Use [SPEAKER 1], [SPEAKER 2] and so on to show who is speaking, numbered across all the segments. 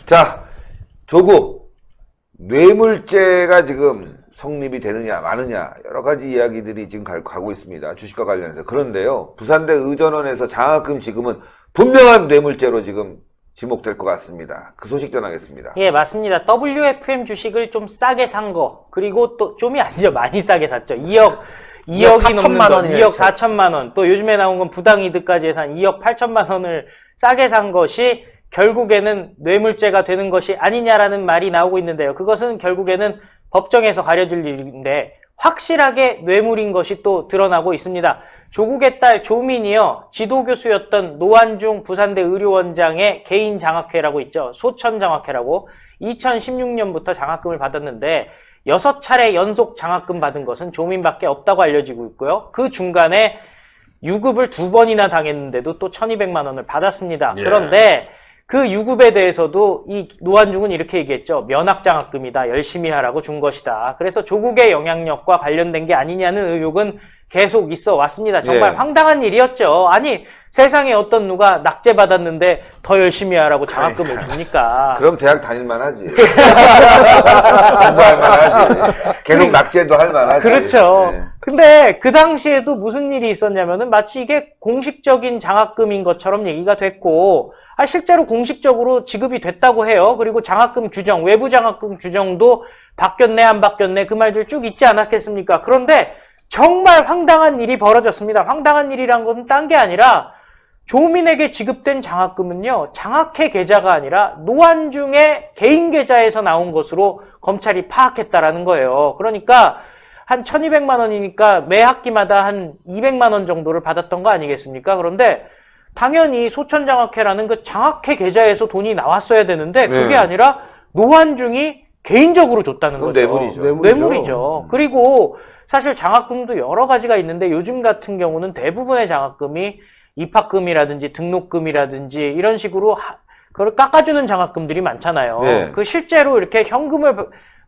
[SPEAKER 1] 자, 조국 뇌물죄가 지금 성립이 되느냐 마느냐 여러 가지 이야기들이 지금 가고 있습니다. 주식과 관련해서. 그런데요, 부산대 의전원에서 장학금 지금은 분명한 뇌물죄로 지금 지목될 것 같습니다. 그 소식 전하겠습니다.
[SPEAKER 2] 예, 맞습니다. WFM 주식을 좀 싸게 산 거, 그리고 또 좀이 아니죠. 많이 싸게 샀죠. 2억이 넘는 거, 2억 4천만 원. 또 요즘에 나온 건 부당이득까지 해서 한 2억 8천만 원을 싸게 산 것이 결국에는 뇌물죄가 되는 것이 아니냐라는 말이 나오고 있는데요. 그것은 결국에는 법정에서 가려질 일인데 확실하게 뇌물인 것이 또 드러나고 있습니다. 조국의 딸 조민이요, 지도교수였던 노환중 부산대 의료원장의 개인 장학회라고 있죠. 소천장학회라고 2016년부터 장학금을 받았는데 6차례 연속 장학금 받은 것은 조민밖에 없다고 알려지고 있고요. 그 중간에 유급을 2번이나 당했는데도 또 1200만 원을 받았습니다.
[SPEAKER 1] 예.
[SPEAKER 2] 그런데 그 유급에 대해서도 이 노환중은 이렇게 얘기했죠. 면학장학금이다. 열심히 하라고 준 것이다. 그래서 조국의 영향력과 관련된 게 아니냐는 의혹은 계속 있어 왔습니다. 정말
[SPEAKER 1] 예.
[SPEAKER 2] 황당한 일이었죠. 아니, 세상에 어떤 누가 낙제받았는데 더 열심히 하라고 장학금을 줍니까?
[SPEAKER 1] 그럼 대학 다닐만 하지. 공부할 만하지. 계속 낙제도 할 만하지.
[SPEAKER 2] 그렇죠.
[SPEAKER 1] 네.
[SPEAKER 2] 근데 그 당시에도 무슨 일이 있었냐면은 마치 이게 공식적인 장학금인 것처럼 얘기가 됐고, 실제로 공식적으로 지급이 됐다고 해요. 그리고 장학금 규정, 외부 장학금 규정도 바뀌었네, 안 바뀌었네, 그 말들 쭉 있지 않았겠습니까? 그런데 정말 황당한 일이 벌어졌습니다. 황당한 일이란 건 딴 게 아니라 조민에게 지급된 장학금은요, 장학회 계좌가 아니라 노환중의 개인 계좌에서 나온 것으로 검찰이 파악했다라는 거예요. 그러니까 한 1200만 원이니까 매 학기마다 한 200만 원 정도를 받았던 거 아니겠습니까? 그런데 당연히 소천장학회라는 그 장학회 계좌에서 돈이 나왔어야 되는데 그게
[SPEAKER 1] 네.
[SPEAKER 2] 아니라 노환중이 개인적으로 줬다는 거죠.
[SPEAKER 1] 뇌물이죠.
[SPEAKER 2] 뇌물이죠. 그리고 사실 장학금도 여러 가지가 있는데 요즘 같은 경우는 대부분의 장학금이 입학금이라든지 등록금이라든지 이런 식으로 그걸 깎아주는 장학금들이 많잖아요.
[SPEAKER 1] 네.
[SPEAKER 2] 그 실제로 이렇게 현금을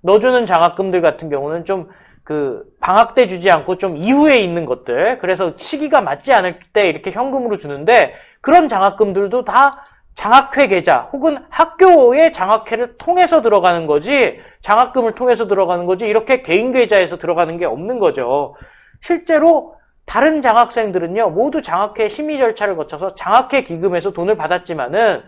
[SPEAKER 2] 넣어주는 장학금들 같은 경우는 좀 그 방학 때 주지 않고 좀 이후에 있는 것들, 그래서 시기가 맞지 않을 때 이렇게 현금으로 주는데 그런 장학금들도 다 장학회 계좌 혹은 학교의 장학회를 통해서 들어가는 거지, 장학금을 통해서 들어가는 거지 이렇게 개인 계좌에서 들어가는 게 없는 거죠. 실제로 다른 장학생들은요 모두 장학회 심의 절차를 거쳐서 장학회 기금에서 돈을 받았지만은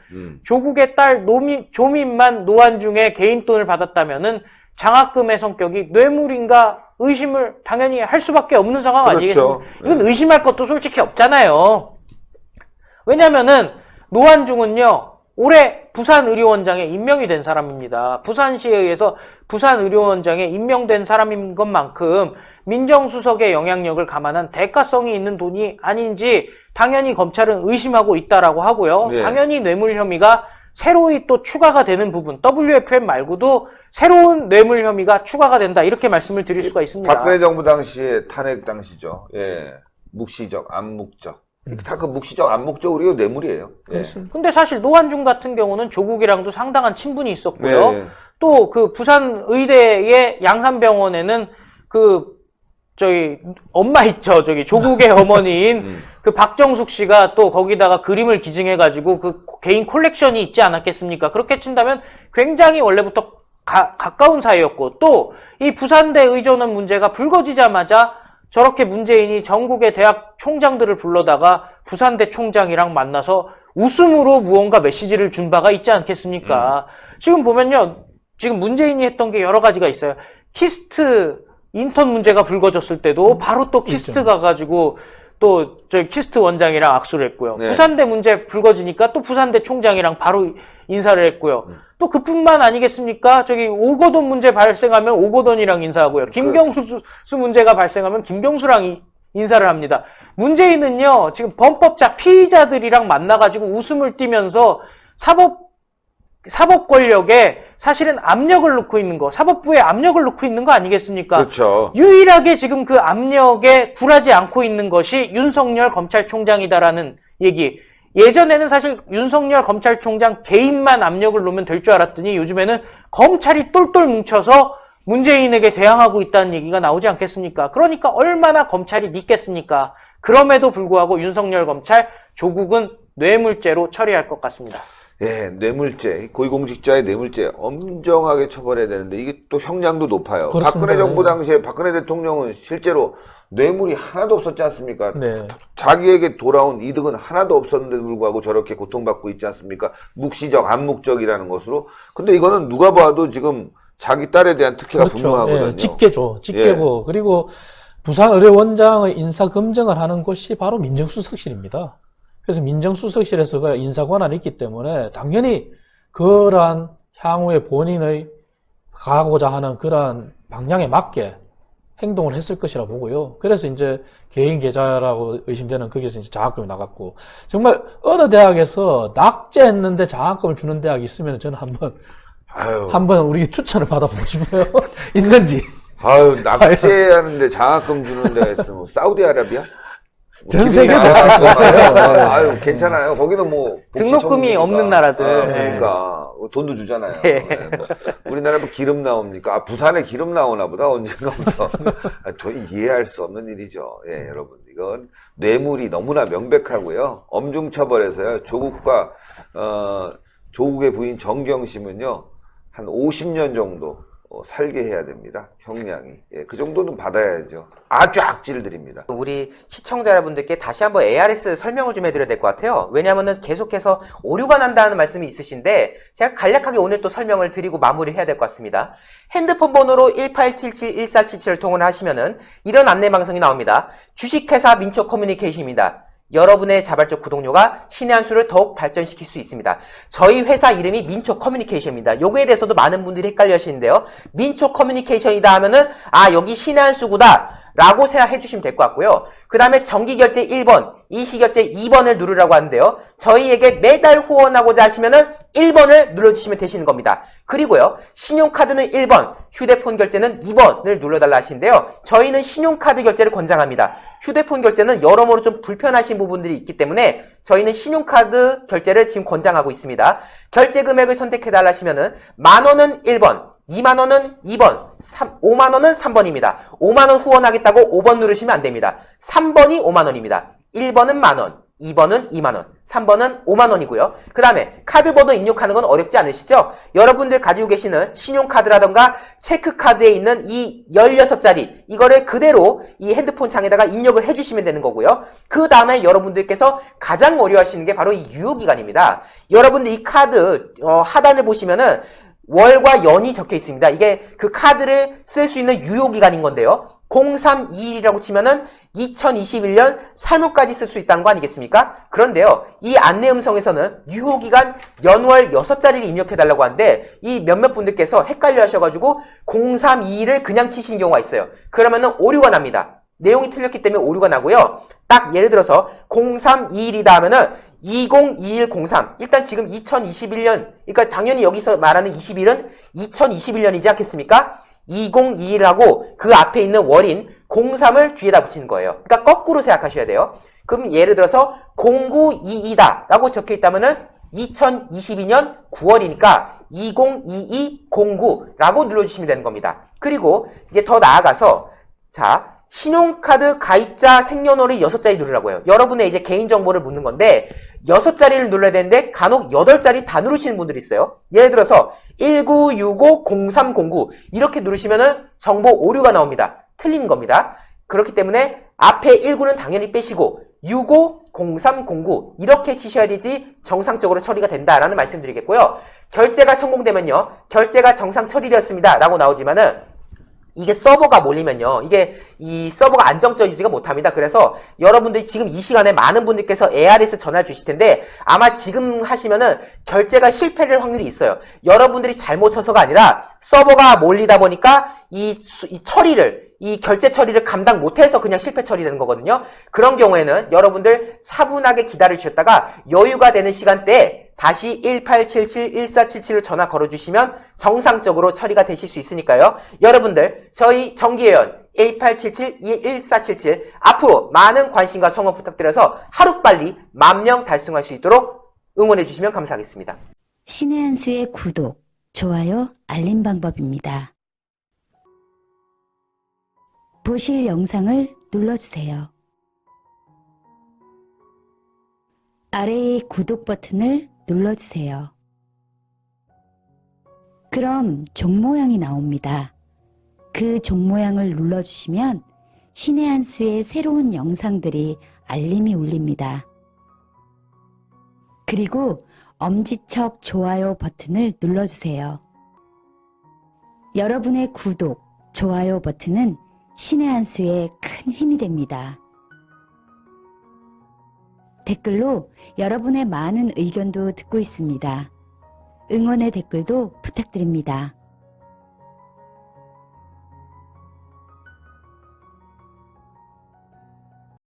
[SPEAKER 2] 조국의 딸 조민만 노환중의 개인 돈을 받았다면은 장학금의 성격이 뇌물인가 의심을 당연히 할 수밖에 없는 상황 아니겠습니까?
[SPEAKER 1] 그렇죠.
[SPEAKER 2] 이건 의심할 것도 솔직히 없잖아요. 왜냐면은 노환중은요 올해 부산의료원장에 임명이 된 사람입니다. 부산시에 의해서 부산의료원장에 임명된 사람인 것만큼 민정수석의 영향력을 감안한 대가성이 있는 돈이 아닌지 당연히 검찰은 의심하고 있다라고 하고요.
[SPEAKER 1] 네.
[SPEAKER 2] 당연히 뇌물 혐의가 새로이 또 추가가 되는 부분, WFM 말고도 새로운 뇌물 혐의가 추가가 된다, 이렇게 말씀을 드릴 수가 있습니다.
[SPEAKER 1] 박근혜 정부 당시에 탄핵 당시죠. 예. 묵시적, 암묵적. 다 그 묵시적, 암묵적으로 뇌물이에요. 예.
[SPEAKER 2] 근데 사실 노환중 같은 경우는 조국이랑도 상당한 친분이 있었고요.
[SPEAKER 1] 네.
[SPEAKER 2] 또 그 부산 의대의 양산병원에는 엄마 있죠. 조국의 어머니인 그 박정숙 씨가 또 거기다가 그림을 기증해가지고 그 개인 콜렉션이 있지 않았겠습니까? 그렇게 친다면 굉장히 원래부터 가까운 사이였고, 또 이 부산대 의전원 문제가 불거지자마자 저렇게 문재인이 전국의 대학 총장들을 불러다가 부산대 총장이랑 만나서 웃음으로 무언가 메시지를 준 바가 있지 않겠습니까? 지금 보면요, 지금 문재인이 했던 게 여러 가지가 있어요. 키스트 인턴 문제가 불거졌을 때도 바로 또 키스트 가가지고 또 저희 키스트 원장이랑 악수를 했고요.
[SPEAKER 1] 네.
[SPEAKER 2] 부산대 문제 불거지니까 또 부산대 총장이랑 바로 인사를 했고요. 또 그뿐만 아니겠습니까? 오거돈 문제 발생하면 오거돈이랑 인사하고요. 김경수 문제가 발생하면 김경수랑 인사를 합니다. 문재인은요, 지금 범법자 피의자들이랑 만나가지고 웃음을 띠면서 사법 권력에 사실은 압력을 놓고 있는 거, 사법부에 압력을 놓고 있는 거 아니겠습니까?
[SPEAKER 1] 그렇죠.
[SPEAKER 2] 유일하게 지금 그 압력에 굴하지 않고 있는 것이 윤석열 검찰총장이다라는 얘기. 예전에는 사실 윤석열 검찰총장 개인만 압력을 놓으면 될 줄 알았더니 요즘에는 검찰이 똘똘 뭉쳐서 문재인에게 대항하고 있다는 얘기가 나오지 않겠습니까? 그러니까 얼마나 검찰이 믿겠습니까? 그럼에도 불구하고 윤석열 검찰, 조국은 뇌물죄로 처리할 것 같습니다.
[SPEAKER 1] 예, 뇌물죄, 고위공직자의 뇌물죄 엄정하게 처벌해야 되는데 이게 또 형량도 높아요.
[SPEAKER 3] 그렇습니다.
[SPEAKER 1] 박근혜 정부
[SPEAKER 3] 네.
[SPEAKER 1] 당시에 박근혜 대통령은 실제로 뇌물이 하나도 없었지 않습니까?
[SPEAKER 3] 네.
[SPEAKER 1] 자기에게 돌아온 이득은 하나도 없었는데도 불구하고 저렇게 고통받고 있지 않습니까? 묵시적, 암묵적이라는 것으로. 근데 이거는 누가 봐도 지금 자기 딸에 대한 특혜가 분명하거든요.
[SPEAKER 3] 예, 직계죠. 직계고 그리고 부산의료원장의 인사검증을 하는 곳이 바로 민정수석실입니다. 그래서 민정수석실에서가 인사권한이 있기 때문에 당연히 그러한 향후에 본인의 가고자 하는 그러한 방향에 맞게 행동을 했을 것이라 보고요. 그래서 이제 개인 계좌라고 의심되는 거기서 이제 장학금이 나갔고, 정말 어느 대학에서 낙제했는데 장학금을 주는 대학이 있으면 저는 한번 우리 추천을 받아보고 싶어요. 있는지.
[SPEAKER 1] 아유, 낙제하는데 장학금 주는 데가 있으면 사우디아라비아?
[SPEAKER 3] 전 세계
[SPEAKER 1] 아유, 괜찮아요. 거기는 뭐
[SPEAKER 2] 등록금이 없는 나라들.
[SPEAKER 1] 그러니까 돈도 주잖아요.
[SPEAKER 2] 네.
[SPEAKER 1] 네, 뭐, 우리나라 뭐 기름 나옵니까? 아, 부산에 기름 나오나 보다 언젠가부터. 저희 이해할 수 없는 일이죠. 예, 여러분 이건 뇌물이 너무나 명백하고요. 엄중 처벌해서요. 조국의 부인 정경심은요 한 50년 정도 살게 해야 됩니다. 형량이. 예, 그 정도는 받아야죠. 아주 악질들입니다.
[SPEAKER 4] 우리 시청자 여러분들께 다시 한번 ARS 설명을 좀 해드려야 될 것 같아요. 왜냐하면 계속해서 오류가 난다는 말씀이 있으신데 제가 간략하게 오늘 또 설명을 드리고 마무리해야 될 것 같습니다. 핸드폰 번호로 1877-1477을 통화를 하시면은 이런 안내 방송이 나옵니다. 주식회사 민초커뮤니케이션입니다. 여러분의 자발적 구독료가 신의 한 수를 더욱 발전시킬 수 있습니다. 저희 회사 이름이 민초커뮤니케이션입니다. 요거에 대해서도 많은 분들이 헷갈려 하시는데요. 민초커뮤니케이션이다 하면은 아 여기 신의 한 수구다 라고 생각해 주시면 될 것 같고요. 그 다음에 정기결제 1번, 일시결제 2번을 누르라고 하는데요. 저희에게 매달 후원하고자 하시면은 1번을 눌러주시면 되시는 겁니다. 그리고요, 신용카드는 1번, 휴대폰 결제는 2번을 눌러달라 하시는데요. 저희는 신용카드 결제를 권장합니다. 휴대폰 결제는 여러모로 좀 불편하신 부분들이 있기 때문에 저희는 신용카드 결제를 지금 권장하고 있습니다. 결제 금액을 선택해달라 하시면은 10,000원은 1번, 20,000원은 2번, 5만원은 3번입니다. 5만원 후원하겠다고 5번 누르시면 안됩니다. 3번이 5만원입니다. 1번은 10,000원, 2번은 2만원, 3번은 5만원이고요. 그 다음에 카드번호 입력하는 건 어렵지 않으시죠? 여러분들 가지고 계시는 신용카드라던가 체크카드에 있는 이 16자리 이거를 그대로 이 핸드폰 창에다가 입력을 해주시면 되는 거고요. 그 다음에 여러분들께서 가장 어려워하시는 게 바로 이 유효기간입니다. 여러분들 이 카드 하단을 보시면은 월과 연이 적혀 있습니다. 이게 그 카드를 쓸 수 있는 유효기간인 건데요. 0321이라고 치면은 2021년 3월까지 쓸 수 있다는 거 아니겠습니까? 그런데요, 이 안내 음성에서는 유효기간 연월 6자리를 입력해달라고 하는데, 이 몇몇 분들께서 헷갈려 하셔가지고 0321을 그냥 치신 경우가 있어요. 그러면은 오류가 납니다. 내용이 틀렸기 때문에 오류가 나고요. 딱 예를 들어서 0321이다 하면은 202103 일단 지금 2021년 그러니까 당연히 여기서 말하는 21은 2021년이지 않겠습니까? 2021하고 그 앞에 있는 월인 03을 뒤에다 붙이는 거예요. 그러니까 거꾸로 생각하셔야 돼요. 그럼 예를 들어서 0922다 라고 적혀 있다면은 2022년 9월이니까 202209라고 눌러주시면 되는 겁니다. 그리고 이제 더 나아가서 자 신용카드 가입자 생년월일 6자리 누르라고 해요. 여러분의 이제 개인정보를 묻는 건데 6자리를 눌러야 되는데 간혹 8자리 다 누르시는 분들이 있어요. 예를 들어서 19650309 이렇게 누르시면은 정보 오류가 나옵니다. 틀린 겁니다. 그렇기 때문에 앞에 19는 당연히 빼시고 650309 이렇게 치셔야 되지 정상적으로 처리가 된다라는 말씀 드리겠고요. 결제가 성공되면요. 결제가 정상 처리되었습니다. 라고 나오지만은 이게 서버가 몰리면요. 이게 이 서버가 안정적이지가 못합니다. 그래서 여러분들이 지금 이 시간에 많은 분들께서 ARS 전화를 주실 텐데 아마 지금 하시면은 결제가 실패될 확률이 있어요. 여러분들이 잘못 쳐서가 아니라 서버가 몰리다 보니까 이 처리를 이 결제 처리를 감당 못해서 그냥 실패 처리되는 거거든요. 그런 경우에는 여러분들 차분하게 기다려주셨다가 여유가 되는 시간대에 다시 1877-1477을 전화 걸어주시면 정상적으로 처리가 되실 수 있으니까요. 여러분들 저희 정기회원 1877-1477 앞으로 많은 관심과 성원 부탁드려서 하루빨리 10,000명 달성할 수 있도록 응원해 주시면 감사하겠습니다.
[SPEAKER 5] 신의 한 수의 구독, 좋아요, 알림 방법입니다. 보실 영상을 눌러주세요. 아래의 구독 버튼을 눌러주세요. 그럼 종 모양이 나옵니다. 그 종 모양을 눌러주시면 신의 한 수의 새로운 영상들이 알림이 울립니다. 그리고 엄지척 좋아요 버튼을 눌러주세요. 여러분의 구독, 좋아요 버튼은 신의 한 수에 큰 힘이 됩니다. 댓글로 여러분의 많은 의견도 듣고 있습니다. 응원의 댓글도 부탁드립니다.